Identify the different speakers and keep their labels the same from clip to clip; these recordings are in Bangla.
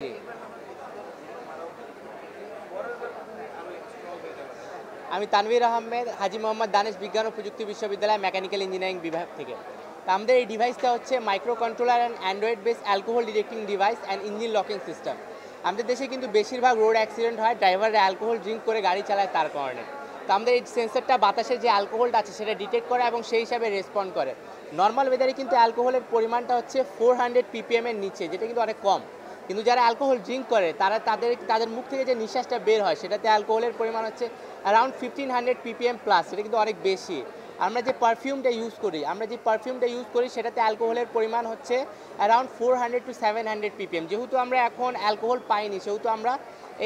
Speaker 1: জি। আমি তানভীর আহমেদ, হাজী মোহাম্মদ দানেশ বিজ্ঞান ও প্রযুক্তি বিশ্ববিদ্যালয় মেকানিক্যাল ইঞ্জিনিয়ারিং বিভাগ থেকে। তো আমাদের এই ডিভাইসটা হচ্ছে micro controller and Android base alcohol detecting device and engine locking system. আমাদের দেশে কিন্তু বেশিরভাগ রোড অ্যাক্সিডেন্ট হয় ড্রাইভাররা অ্যালকোহল ড্রিঙ্ক করে গাড়ি চালায় তার কারণে। তো আমাদের এই সেন্সরটা বাতাসের যে অ্যালকোহলটা আছে সেটা ডিটেক্ট করে এবং সেই হিসাবে রেসপন্ড করে। নর্মাল ওয়েদারে কিন্তু অ্যালকোহলের পরিমাণটা হচ্ছে 400 ppm এর নিচে, যেটা কিন্তু অনেক কম। কিন্তু যারা অ্যালকোহল ড্রিঙ্ক করে তাদের মুখ থেকে যে নিঃশ্বাসটা বের হয় সেটাতে অ্যালকোহলের পরিমাণ হচ্ছে অ্যারাউন্ড 1500 ppm প্লাস, সেটা কিন্তু অনেক বেশি। আমরা যে পারফিউমটা ইউজ করি সেটাতে অ্যালকোহলের পরিমাণ হচ্ছে অ্যারাউন্ড 400 to 700 ppm। যেহেতু আমরা এখন অ্যালকোহল পাইনি সেহেতু আমরা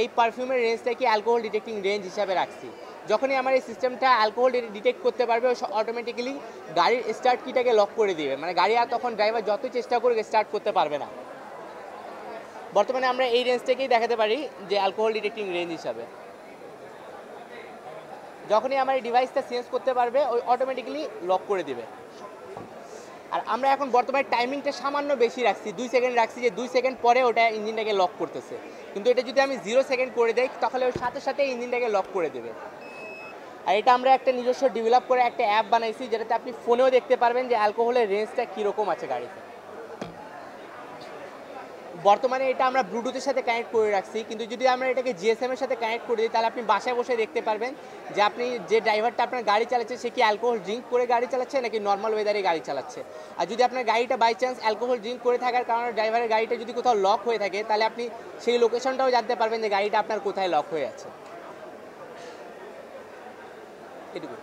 Speaker 1: এই পারফিউমের রেঞ্জটাকে অ্যালকোহল ডিটেক্টিং রেঞ্জ হিসাবে রাখছি। যখনই আমার এই সিস্টেমটা অ্যালকোহল ডিটেক্ট করতে পারবে অটোমেটিক্যালি গাড়ির স্টার্ট কিটাকে লক করে দিবে, মানে গাড়ি আর তখন ড্রাইভার যতই চেষ্টা করুক স্টার্ট করতে পারবে না। বর্তমানে আমরা এই রেঞ্জটাকেই দেখাতে পারি যে অ্যালকোহল ডিটেক্টিং রেঞ্জ হিসাবে। যখনই আমার এই ডিভাইসটা সেন্স করতে পারবে ওই অটোমেটিক্যালি লক করে দিবে। আর আমরা এখন বর্তমানে টাইমিংটা সামান্য বেশি রাখছি, 2 সেকেন্ড রাখছি, যে 2 সেকেন্ড পরে ওটা ইঞ্জিনটাকে লক করতেছে। কিন্তু এটা যদি আমি 0 সেকেন্ড করে দেই তাহলে ওর সাথে সাথে ইঞ্জিনটাকে লক করে দেবে। আর এটা আমরা একটা নিজস্ব ডেভেলপ করে একটা অ্যাপ বানাইছি যেটাতে আপনি ফোনেও দেখতে পারবেন যে অ্যালকোহলের রেঞ্জটা কীরকম আছে গাড়িতে। বর্তমানে এটা আমরা ব্লুটুথের সাথে কানেক্ট করে রাখছি, কিন্তু যদি আমরা এটাকে জিএসএম এর সাথে কানেক্ট করে দিই তাহলে আপনি বাসায় বসে দেখতে পারবেন যে আপনি যে ড্রাইভারটা আপনার গাড়ি চালাচ্ছে সে কি অ্যালকোহল ড্রিঙ্ক করে গাড়ি চালাচ্ছে নাকি নর্মাল ওয়েদারে গাড়ি চালাচ্ছে। আর যদি আপনার গাড়িটা বাই চান্স অ্যালকোহল ড্রিঙ্ক করে থাকার কারণে ড্রাইভারের গাড়িটা যদি কোথাও লক হয়ে থাকে তাহলে আপনি সেই লোকেশনটাও জানতে পারবেন যে গাড়িটা আপনার কোথায় লক হয়ে আছে। এটুকু।